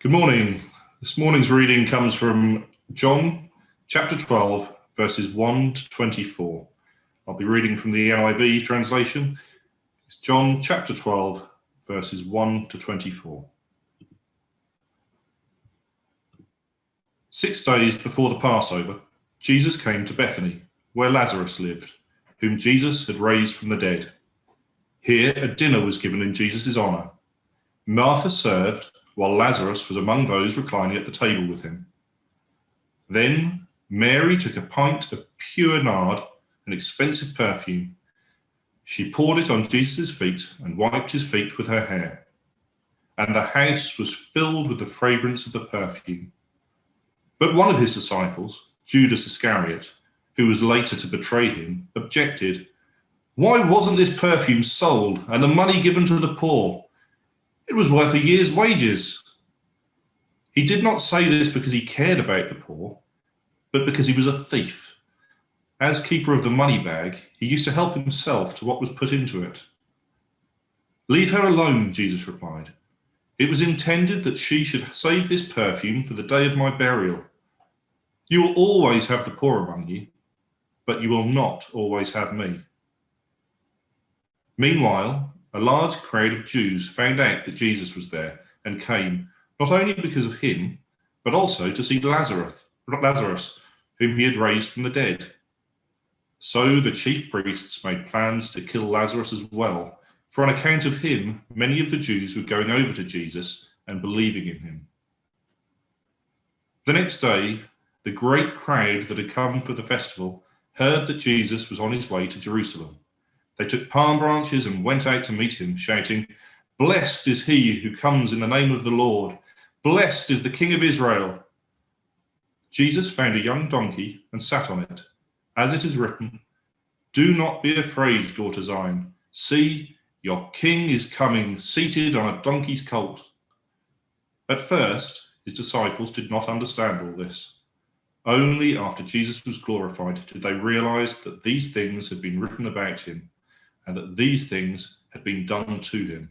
Good morning. This morning's reading comes from John chapter 12, verses 1 to 24. I'll be reading from the NIV translation. It's John chapter 12, verses 1 to 24. 6 days before the Passover, Jesus came to Bethany, where Lazarus lived, whom Jesus had raised from the dead. Here a dinner was given in Jesus' honor. Martha served, while Lazarus was among those reclining at the table with him. Then Mary took a pint of pure nard, an expensive perfume. She poured it on Jesus' feet and wiped his feet with her hair. And the house was filled with the fragrance of the perfume. But one of his disciples, Judas Iscariot, who was later to betray him, objected, "Why wasn't this perfume sold and the money given to the poor? It was worth a year's wages." He did not say this because he cared about the poor, but because he was a thief. As keeper of the money bag, he used to help himself to what was put into it. "Leave her alone," Jesus replied. "It was intended that she should save this perfume for the day of my burial. You will always have the poor among you, but you will not always have me." Meanwhile, a large crowd of Jews found out that Jesus was there and came, not only because of him, but also to see Lazarus, whom he had raised from the dead. So the chief priests made plans to kill Lazarus as well, for on account of him, many of the Jews were going over to Jesus and believing in him. The next day, the great crowd that had come for the festival heard that Jesus was on his way to Jerusalem. They took palm branches and went out to meet him, shouting, "Blessed is he who comes in the name of the Lord. Blessed is the King of Israel." Jesus found a young donkey and sat on it. As it is written, "Do not be afraid, daughter Zion. See, your king is coming, seated on a donkey's colt." At first, his disciples did not understand all this. Only after Jesus was glorified did they realize that these things had been written about him, and that these things had been done to him.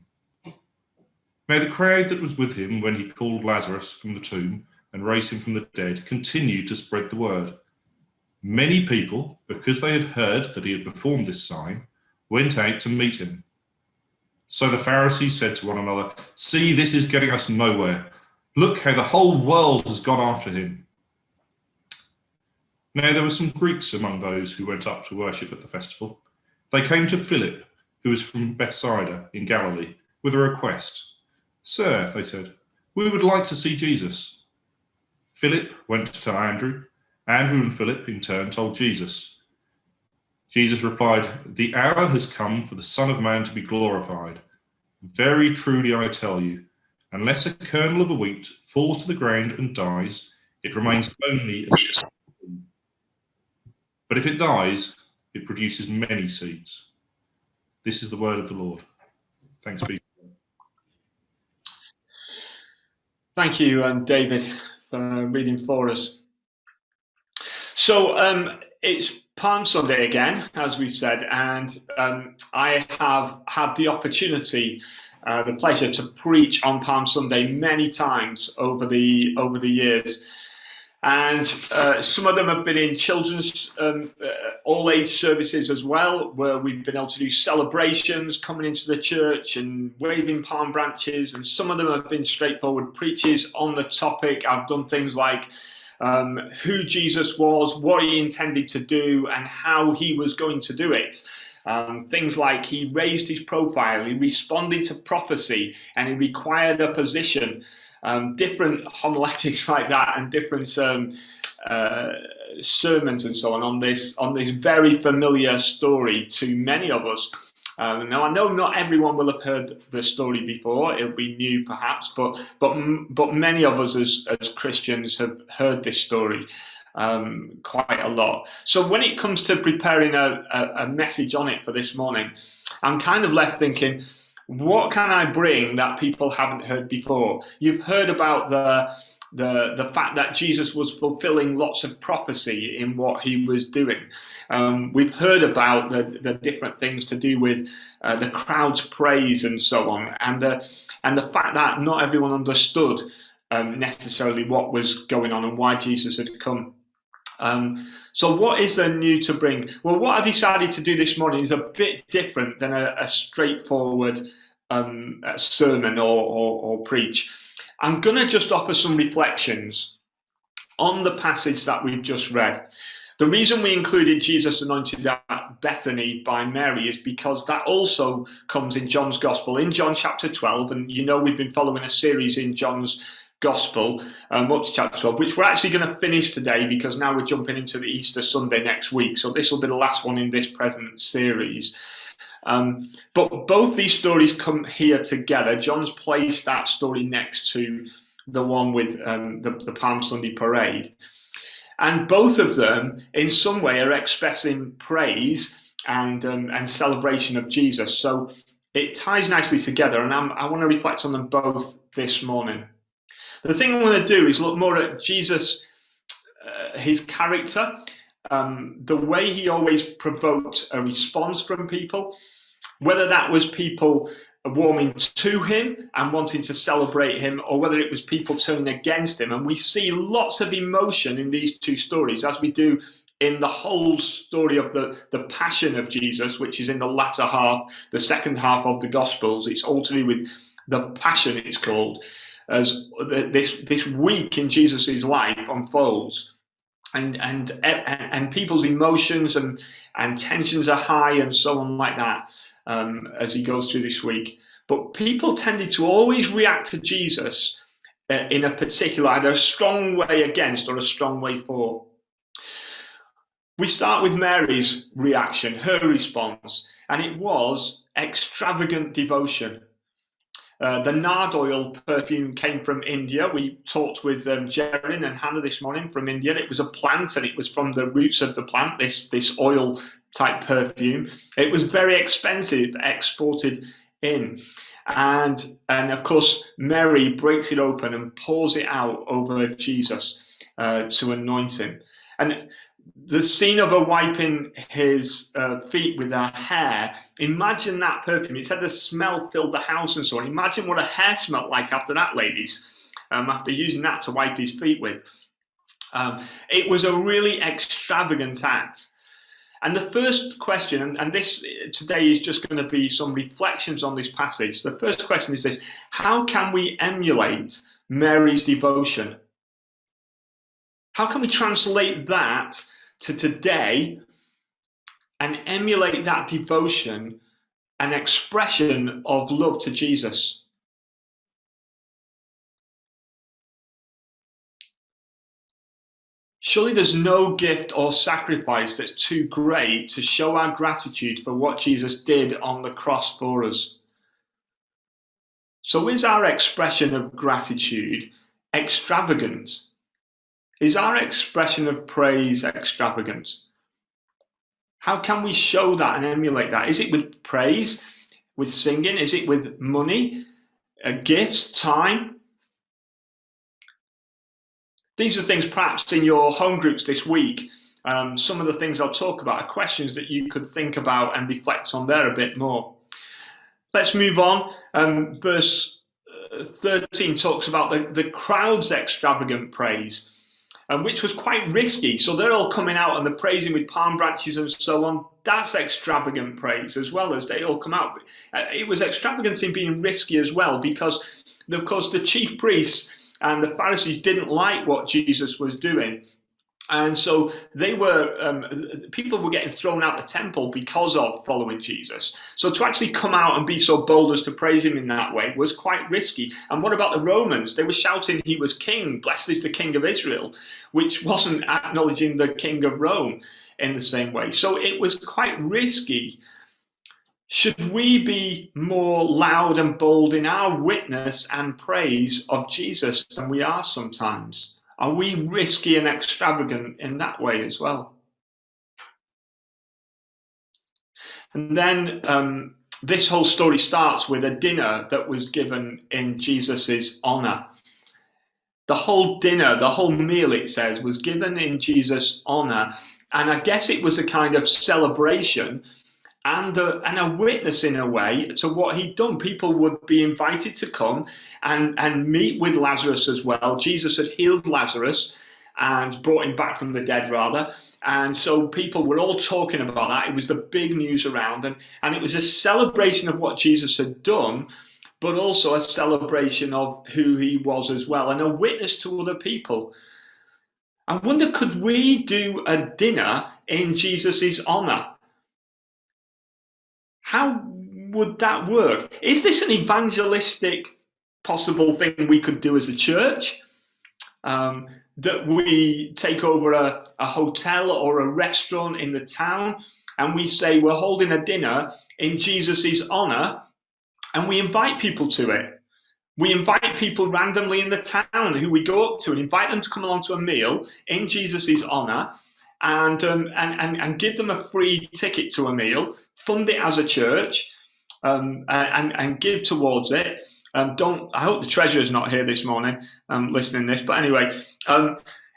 Now the crowd that was with him when he called Lazarus from the tomb and raised him from the dead continued to spread the word. Many people, because they had heard that he had performed this sign, went out to meet him. So the Pharisees said to one another, "See, this is getting us nowhere. Look how the whole world has gone after him." Now there were some Greeks among those who went up to worship at the festival. They came to Philip, who was from Bethsaida in Galilee, with a request. "Sir," they said, "we would like to see Jesus." Philip went to Andrew. Andrew and Philip in turn told Jesus. Jesus replied, "The hour has come for the Son of Man to be glorified. Very truly I tell you, unless a kernel of a wheat falls to the ground and dies, it remains only a seed. But if it dies, it produces many seeds." This is the word of the Lord. Thanks be. Thank you, David, for reading for us. So it's Palm Sunday again, as we've said, and I have had the opportunity, the pleasure to preach on Palm Sunday many times over the years. And some of them have been in children's all-age services as well, where we've been able to do celebrations, coming into the church and waving palm branches. And some of them have been straightforward preaches on the topic. I've done things like who Jesus was, what he intended to do, and how he was going to do it. Things like he raised his profile, he responded to prophecy, and he required a position. Different homiletics like that, and different sermons and so on this very familiar story to many of us. Now I know not everyone will have heard the story before; it'll be new perhaps, but many of us as Christians have heard this story quite a lot. So when it comes to preparing a message on it for this morning, I'm kind of left thinking, what can I bring that people haven't heard before? You've heard about the fact that Jesus was fulfilling lots of prophecy in what he was doing. We've heard about the different things to do with the crowd's praise and so on, and the fact that not everyone understood necessarily what was going on and why Jesus had come. So what is there new to bring? Well, what I decided to do this morning is a bit different than a straightforward sermon or preach. I'm going to just offer some reflections on the passage that we've just read. The reason we included Jesus anointed at Bethany by Mary is because that also comes in John's Gospel, in John chapter 12. And you know we've been following a series in John's Gospel, up to chapter 12, which we're actually going to finish today because now we're jumping into the Easter Sunday next week. So this will be the last one in this present series. But both these stories come here together. John's placed that story next to the one with the Palm Sunday parade. And both of them, in some way, are expressing praise and celebration of Jesus. So it ties nicely together, and I want to reflect on them both this morning. The thing I want to do is look more at Jesus, his character, the way he always provoked a response from people, whether that was people warming to him and wanting to celebrate him, or whether it was people turning against him. And we see lots of emotion in these two stories, as we do in the whole story of the passion of Jesus, which is in the latter half, the second half of the Gospels. It's all to do with the passion, it's called, as this week in Jesus's life unfolds. And people's emotions and tensions are high and so on like that as he goes through this week. But people tended to always react to Jesus in a particular, either a strong way against or a strong way for. We start with Mary's reaction, her response, and it was extravagant devotion. The nard oil perfume came from India. We talked with Jerin and Hannah this morning from India. It was a plant, and it was from the roots of the plant, this oil type perfume. It was very expensive, exported in. And of course, Mary breaks it open and pours it out over Jesus to anoint him. And the scene of her wiping his feet with her hair, imagine that perfume. It said the smell filled the house and so on. Imagine what her hair smelled like after that, ladies, after using that to wipe his feet with. It was a really extravagant act. And the first question, and this today is just going to be some reflections on this passage. The first question is this: how can we emulate Mary's devotion? How can we translate that to today and emulate that devotion and expression of love to Jesus? Surely there's no gift or sacrifice that's too great to show our gratitude for what Jesus did on the cross for us. So is our expression of gratitude extravagant? Is our expression of praise extravagant? How can we show that and emulate that? Is it with praise, with singing? Is it with money, gifts, time? These are things perhaps in your home groups this week. Some of the things I'll talk about are questions that you could think about and reflect on there a bit more. Let's move on. Verse 13 talks about the crowd's extravagant praise, which was quite risky. So they're all coming out and they're praising with palm branches and so on. That's extravagant praise as well, as they all come out. It was extravagant in being risky as well, because, of course, the chief priests and the Pharisees didn't like what Jesus was doing. And so people were getting thrown out the temple because of following Jesus. So to actually come out and be so bold as to praise him in that way was quite risky. And what about the Romans? They were shouting he was king, blessed is the king of Israel, which wasn't acknowledging the king of Rome in the same way. So it was quite risky. Should we be more loud and bold in our witness and praise of Jesus than we are sometimes? Are we risky and extravagant in that way as well? And then this whole story starts with a dinner that was given in Jesus's honor. The whole dinner, the whole meal, it says, was given in Jesus' honor. And I guess it was a kind of celebration and a witness in a way to what he'd done. People would be invited to come and meet with Lazarus as well. Jesus had healed Lazarus and brought him back from the dead, rather. And so people were all talking about that. It was the big news around, and it was a celebration of what Jesus had done, but also a celebration of who he was as well, and a witness to other people. I wonder, could we do a dinner in Jesus' honour? How would that work? Is this an evangelistic possible thing we could do as a church? That we take over a hotel or a restaurant in the town and we say we're holding a dinner in Jesus' honour, and we invite people to it. We invite people randomly in the town who we go up to and invite them to come along to a meal in Jesus' honour, and give them a free ticket to a meal, fund it as a church, and give towards it. I hope the treasurer's not here this morning listening to this, but anyway,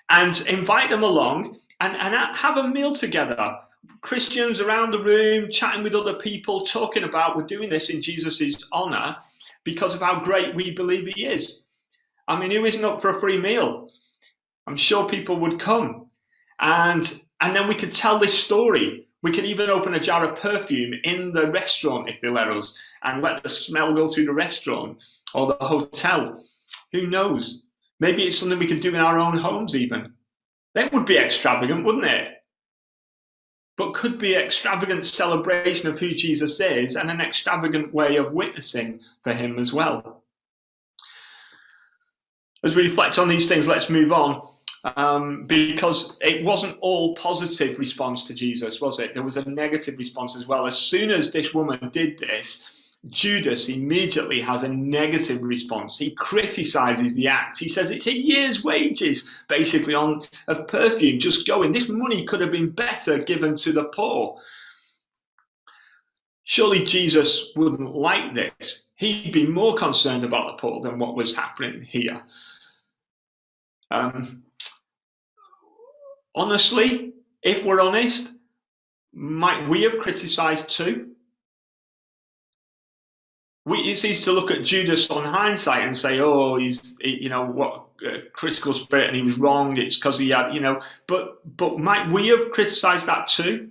and invite them along and have a meal together. Christians around the room, chatting with other people, talking about we're doing this in Jesus' honour because of how great we believe he is. I mean, who isn't up for a free meal? I'm sure people would come. And then we could tell this story. We could even open a jar of perfume in the restaurant if they let us, and let the smell go through the restaurant or the hotel. Who knows? Maybe it's something we could do in our own homes even. That would be extravagant, wouldn't it? But could be an extravagant celebration of who Jesus is, and an extravagant way of witnessing for him as well. As we reflect on these things, let's move on. Because it wasn't all positive response to Jesus, was it? There was a negative response as well. As soon as this woman did this, Judas immediately has a negative response. He criticizes the act. He says it's a year's wages, basically, of perfume just going. This money could have been better given to the poor. Surely Jesus wouldn't like this. He'd be more concerned about the poor than what was happening here. Honestly, if we're honest, might we have criticized too? It's easy to look at Judas on hindsight and say, oh, he's, what critical spirit, and he was wrong. It's because he had, but might we have criticized that too?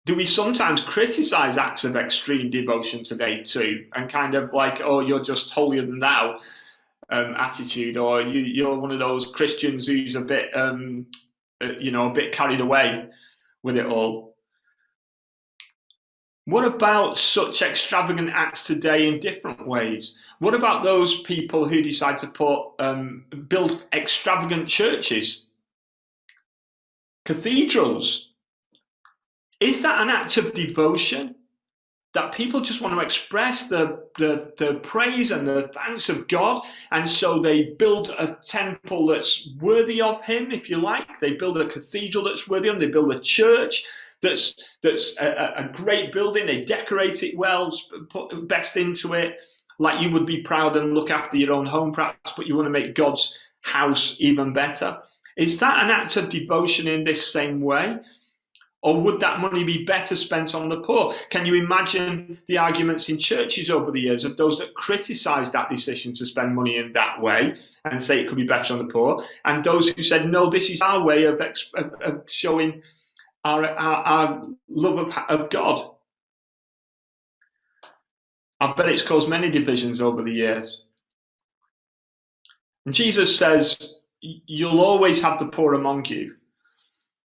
Do we sometimes criticize acts of extreme devotion today too, and kind of like, oh, you're just holier than thou attitude, or you're one of those Christians who's a bit, a bit carried away with it all? What about such extravagant acts today in different ways? What about those people who decide to build extravagant churches, cathedrals? Is that an act of devotion? That people just want to express the praise and the thanks of God, and so they build a temple that's worthy of him, if you like. They build a cathedral that's worthy of him. They build a church that's a great building. They decorate it well, put best into it, like you would be proud and look after your own home, perhaps, but you want to make God's house even better. Is that an act of devotion in this same way? Or would that money be better spent on the poor? Can you imagine the arguments in churches over the years of those that criticise that decision to spend money in that way and say it could be better on the poor, and those who said, no, this is our way of showing our love of God? I bet it's caused many divisions over the years. And Jesus says, you'll always have the poor among you,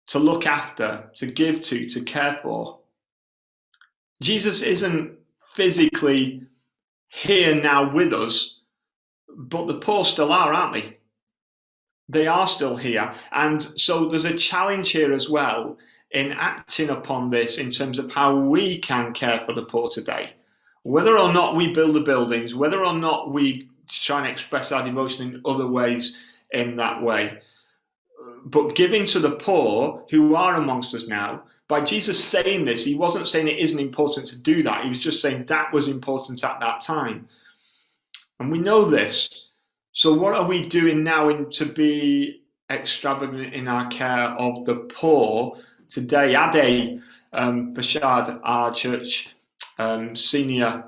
to look after, to give to care for. Jesus isn't physically here now with us, but the poor still are, aren't they? They are still here. And so there's a challenge here as well in acting upon this in terms of how we can care for the poor today. Whether or not we build the buildings, whether or not we try and express our devotion in other ways in that way. But giving to the poor who are amongst us now, by Jesus saying this, he wasn't saying it isn't important to do that. He was just saying that was important at that time. And we know this. So what are we doing now to be extravagant in our care of the poor today? Ade, Bashard, our church senior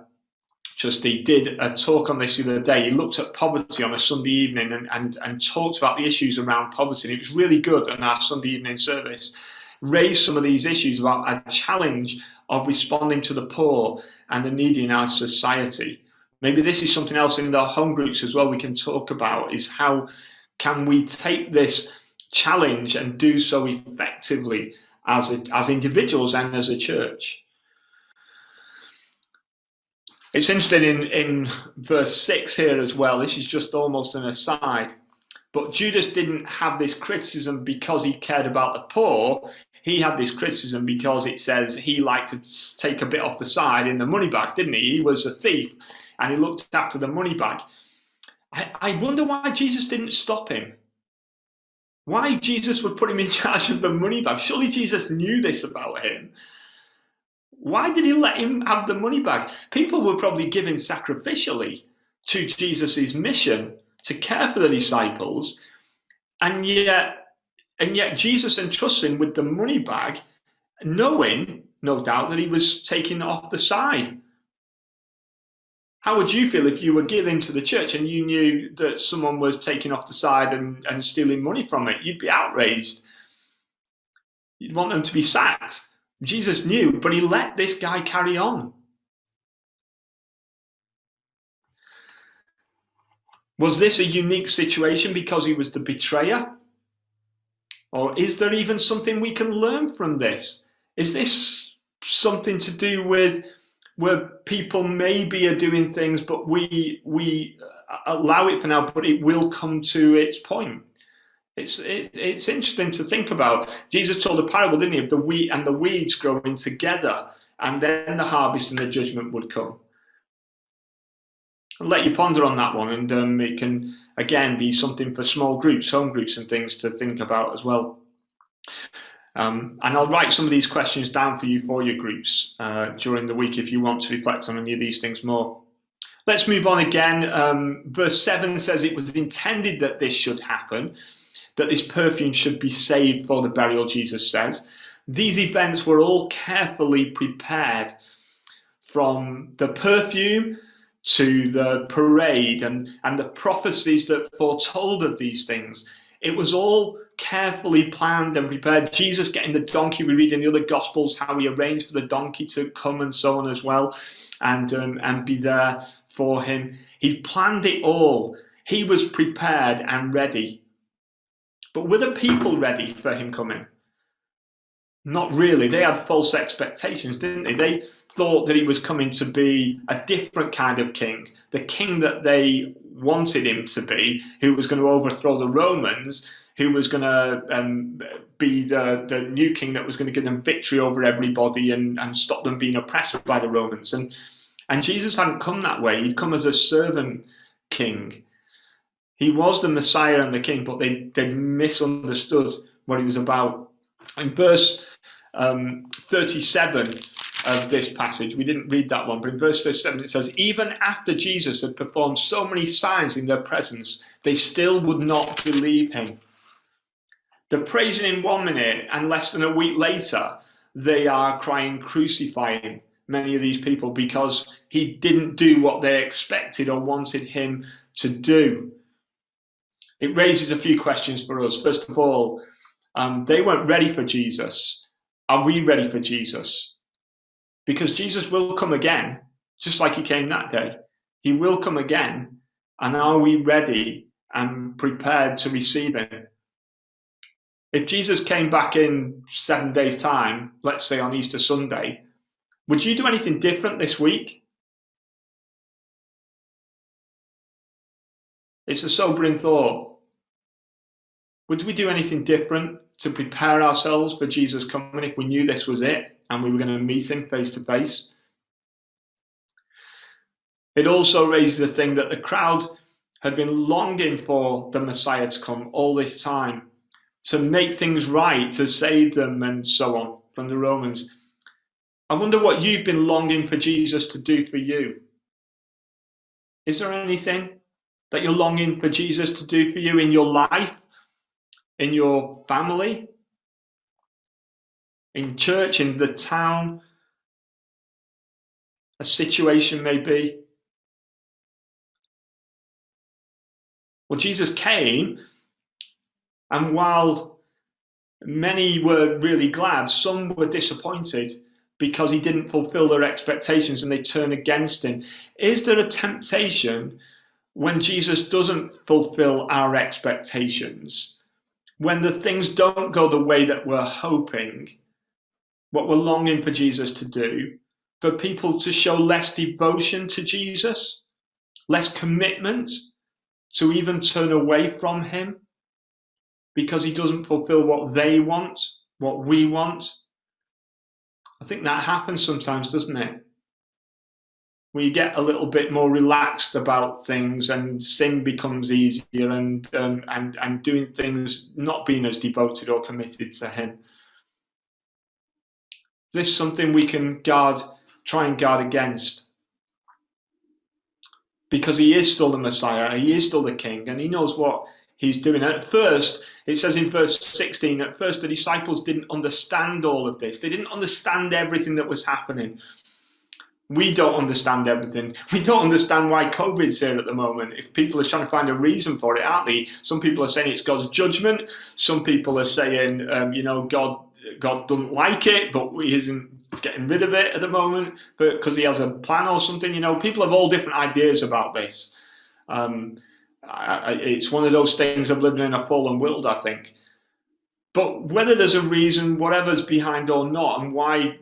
trustee, did a talk on this the other day. He looked at poverty on a Sunday evening and talked about the issues around poverty. And it was really good on our Sunday evening service. Raised some of these issues about a challenge of responding to the poor and the needy in our society. Maybe this is something else in our home groups as well we can talk about, is how can we take this challenge and do so effectively as individuals and as a church. It's interesting in verse 6 here as well. This is just almost an aside. But Judas didn't have this criticism because he cared about the poor. He had this criticism because it says he liked to take a bit off the side in the money bag, didn't he? He was a thief and he looked after the money bag. I wonder why Jesus didn't stop him. Why Jesus would put him in charge of the money bag. Surely Jesus knew this about him. Why did he let him have the money bag? People were probably given sacrificially to Jesus' mission to care for the disciples, and yet Jesus entrusts him with the money bag, knowing, no doubt, that he was taking it off the side. How would you feel if you were given to the church and you knew that someone was taking off the side and stealing money from it? You'd be outraged. You'd want them to be sacked. Jesus knew, but he let this guy carry on. Was this a unique situation because he was the betrayer? Or is there even something we can learn from this? Is this something to do with where people maybe are doing things, but we allow it for now, but it will come to its point? It's interesting to think about. Jesus told a parable, didn't he, of the wheat and the weeds growing together, and then the harvest and the judgment would come. I'll let you ponder on that one, and it can, again, be something for small groups, home groups and things to think about as well. And I'll write some of these questions down for you for your groups during the week if you want to reflect on any of these things more. Let's move on again. Verse 7 says it was intended that this should happen, that this perfume should be saved for the burial, Jesus says. These events were all carefully prepared, from the perfume to the parade and the prophecies that foretold of these things. It was all carefully planned and prepared. Jesus getting the donkey, we read in the other Gospels how he arranged for the donkey to come and so on as well, and be there for him. He planned it all. He was prepared and ready. But were the people ready for him coming? Not really. They had false expectations, didn't they? They thought that he was coming to be a different kind of king, the king that they wanted him to be, who was going to overthrow the Romans, who was going to be the new king that was going to give them victory over everybody and stop them being oppressed by the Romans. And Jesus hadn't come that way. He'd come as a servant king. He was the Messiah and the king, but they misunderstood what he was about. In verse 37 of this passage, we didn't read that one, but in verse 37 it says, even after Jesus had performed so many signs in their presence, they still would not believe him. They're praising him 1 minute, and less than a week later, they are crying, crucify him, many of these people, because he didn't do what they expected or wanted him to do. It raises a few questions for us. First of all, they weren't ready for Jesus. Are we ready for Jesus? Because Jesus will come again, just like he came that day. He will come again. And are we ready and prepared to receive him? If Jesus came back in 7 days' time, let's say on Easter Sunday, would you do anything different this week? It's a sobering thought. Would we do anything different to prepare ourselves for Jesus coming if we knew this was it and we were going to meet him face to face? It also raises the thing that the crowd had been longing for the Messiah to come all this time, to make things right, to save them and so on from the Romans. I wonder what you've been longing for Jesus to do for you. Is there anything that you're longing for Jesus to do for you in your life, in your family? in church, in the town, a situation may be. Well, Jesus came, and while many were really glad, some were disappointed because he didn't fulfill their expectations and they turned against him. Is there a temptation when Jesus doesn't fulfill our expectations, when the things don't go the way that we're hoping, what we're longing for Jesus to do, for people to show less devotion to Jesus, less commitment, to even turn away from him because he doesn't fulfill what they want, what we want? I think that happens sometimes, doesn't it? When you get a little bit more relaxed about things and sin becomes easier, and doing things, not being as devoted or committed to him. This is something we can try and guard against. Because he is still the Messiah, he is still the King, and he knows what he's doing. At first, it says in verse 16, at first the disciples didn't understand all of this. They didn't understand everything that was happening. We don't understand everything. We don't understand why COVID's here at the moment. If people are trying to find a reason for it, aren't they? Some people are saying it's God's judgment. Some people are saying, God doesn't like it, but he isn't getting rid of it at the moment because he has a plan or something. People have all different ideas about this. It's one of those things of living in a fallen world, I think. But whether there's a reason, whatever's behind or not, and why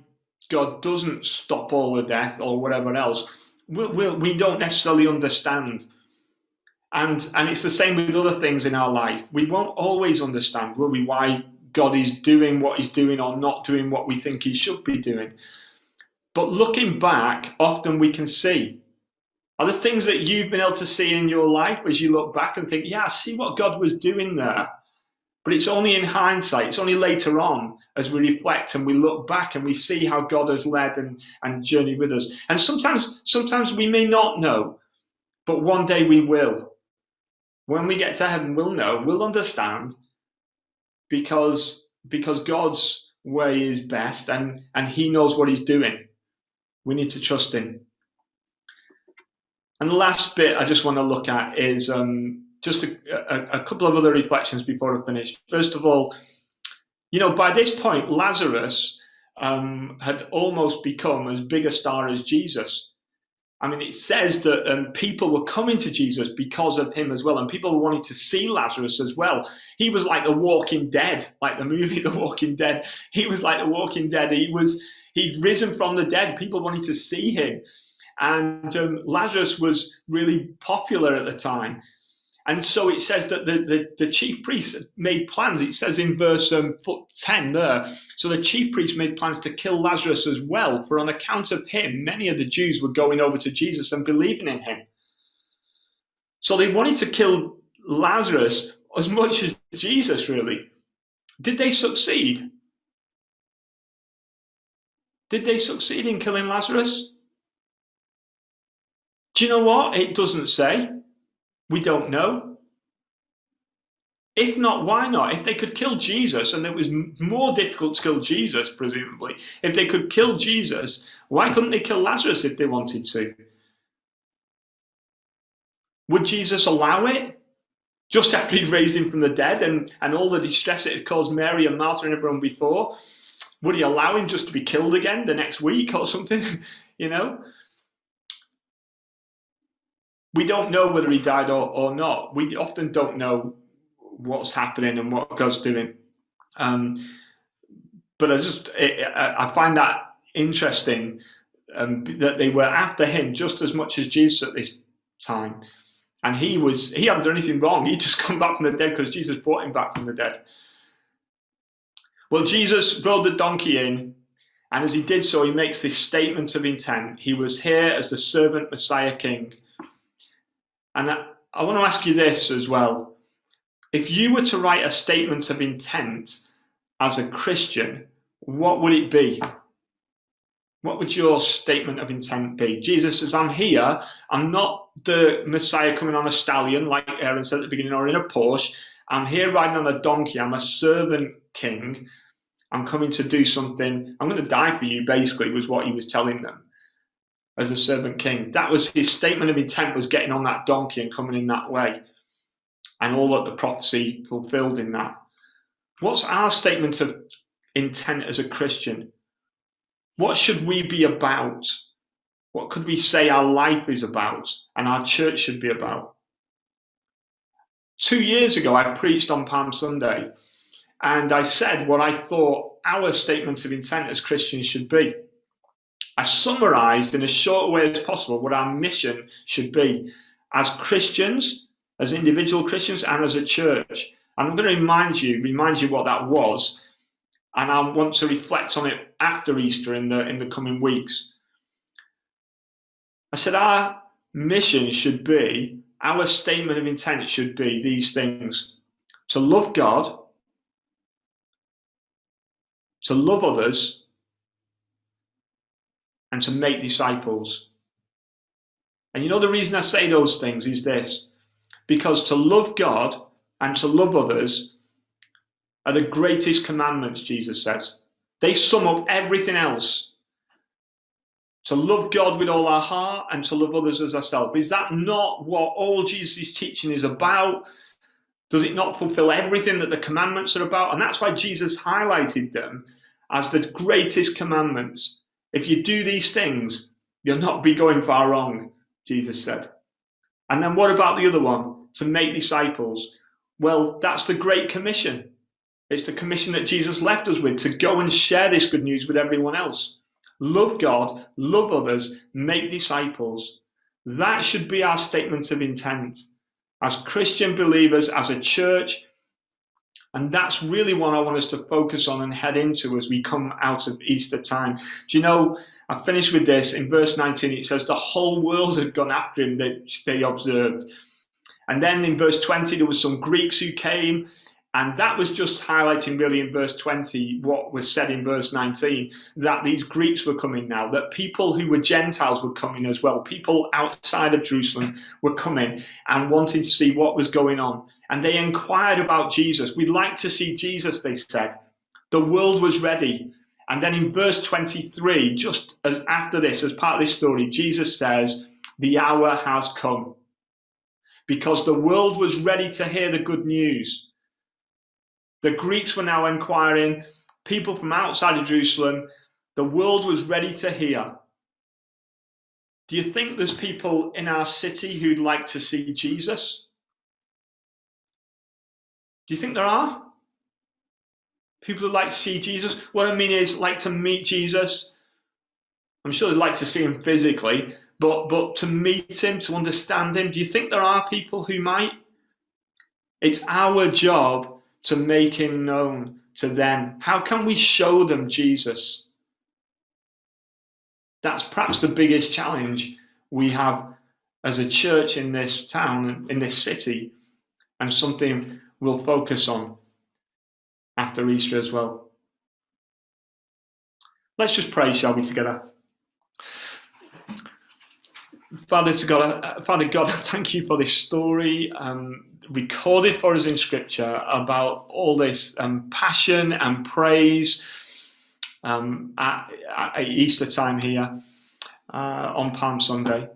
God doesn't stop all the death or whatever else, we don't necessarily understand. And it's the same with other things in our life. We won't always understand, will we, why God is doing what he's doing or not doing what we think he should be doing. But looking back, often we can see. Are the things that you've been able to see in your life as you look back and think, yeah, I see what God was doing there? But it's only in hindsight, it's only later on as we reflect and we look back and we see how God has led and journeyed with us. And sometimes we may not know, but one day we will. When we get to heaven, we'll know, we'll understand, because God's way is best and he knows what he's doing. We need to trust him. And the last bit I just want to look at is just a couple of other reflections before I finish. First of all, by this point, Lazarus had almost become as big a star as Jesus. I mean, it says that people were coming to Jesus because of him as well, and people were wanting to see Lazarus as well. He was like the Walking Dead, like the movie The Walking Dead. He was like the Walking Dead. He'd risen from the dead. People wanted to see him. And Lazarus was really popular at the time. And so it says that the chief priests made plans. It says in verse 10 there. So the chief priests made plans to kill Lazarus as well, for on account of him, many of the Jews were going over to Jesus and believing in him. So they wanted to kill Lazarus as much as Jesus, really. Did they succeed? Did they succeed in killing Lazarus? Do you know what? It doesn't say. We don't know. If not, why not? If they could kill Jesus, and it was more difficult to kill Jesus, presumably, if they could kill Jesus, why couldn't they kill Lazarus if they wanted to? Would Jesus allow it? Just after he'd raised him from the dead and all the distress it had caused Mary and Martha and everyone before, would he allow him just to be killed again the next week or something? We don't know whether he died or not. We often don't know what's happening and what God's doing. But I find that interesting that they were after him just as much as Jesus at this time. And he hadn't done anything wrong. He'd just come back from the dead because Jesus brought him back from the dead. Well, Jesus rode the donkey in, and as he did so, he makes this statement of intent. He was here as the servant Messiah King. And I want to ask you this as well. If you were to write a statement of intent as a Christian, what would it be? What would your statement of intent be? Jesus says, I'm here. I'm not the Messiah coming on a stallion, like Aaron said at the beginning, or in a Porsche. I'm here riding on a donkey. I'm a servant king. I'm coming to do something. I'm going to die for you, basically, was what he was telling them as a servant king. That was his statement of intent, was getting on that donkey and coming in that way. And all of the prophecy fulfilled in that. What's our statement of intent as a Christian? What should we be about? What could we say our life is about and our church should be about? 2 years ago, I preached on Palm Sunday, and I said what I thought our statement of intent as Christians should be. I summarized in as short a way as possible what our mission should be as Christians, as individual Christians, and as a church. And I'm going to remind you what that was, and I want to reflect on it after Easter in the coming weeks. I said our mission should be, our statement of intent should be these things: to love God, to love others, and to make disciples. And you know the reason I say those things is this: because to love God and to love others are the greatest commandments, Jesus says. They sum up everything else. To love God with all our heart and to love others as ourselves. Is that not what all Jesus' teaching is about? Does it not fulfill everything that the commandments are about? And that's why Jesus highlighted them as the greatest commandments. If you do these things, you'll not be going far wrong, Jesus said. And then what about the other one? To make disciples. Well, that's the Great Commission. It's the commission that Jesus left us with, to go and share this good news with everyone else. Love God, love others, make disciples. That should be our statement of intent as Christian believers, as a church. And that's really what I want us to focus on and head into as we come out of Easter time. Do you know, I finish with this. In verse 19, it says the whole world had gone after him, that they observed. And then in verse 20, there was some Greeks who came. And that was just highlighting really in verse 20 what was said in verse 19, that these Greeks were coming now, that people who were Gentiles were coming as well. People outside of Jerusalem were coming and wanting to see what was going on. And they inquired about Jesus. We'd like to see Jesus, they said. The world was ready. And then in verse 23, just as after this, as part of this story, Jesus says, the hour has come. Because the world was ready to hear the good news. The Greeks were now inquiring, people from outside of Jerusalem, the world was ready to hear. Do you think there's people in our city who'd like to see Jesus? Do you think there are? People who'd like to see Jesus? What I mean is, like to meet Jesus. I'm sure they'd like to see him physically, but to meet him, to understand him, do you think there are people who might? It's our job to make him known to them. How can we show them Jesus? That's perhaps the biggest challenge we have as a church in this town, in this city, and something we'll focus on after Easter as well. Let's just pray, shall we, together? Father God, thank you for this story recorded for us in Scripture about all this passion and praise at Easter time here on Palm Sunday.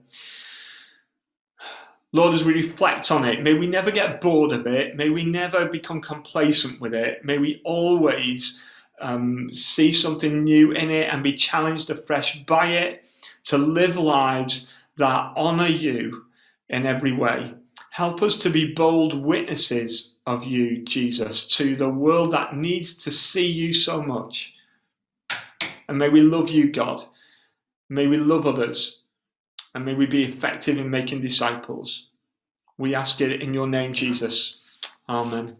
Lord, as we reflect on it, may we never get bored of it. May we never become complacent with it. May we always see something new in it and be challenged afresh by it to live lives that honour you in every way. Help us to be bold witnesses of you, Jesus, to the world that needs to see you so much. And may we love you, God. May we love others. And may we be effective in making disciples. We ask it in your name, Jesus. Amen.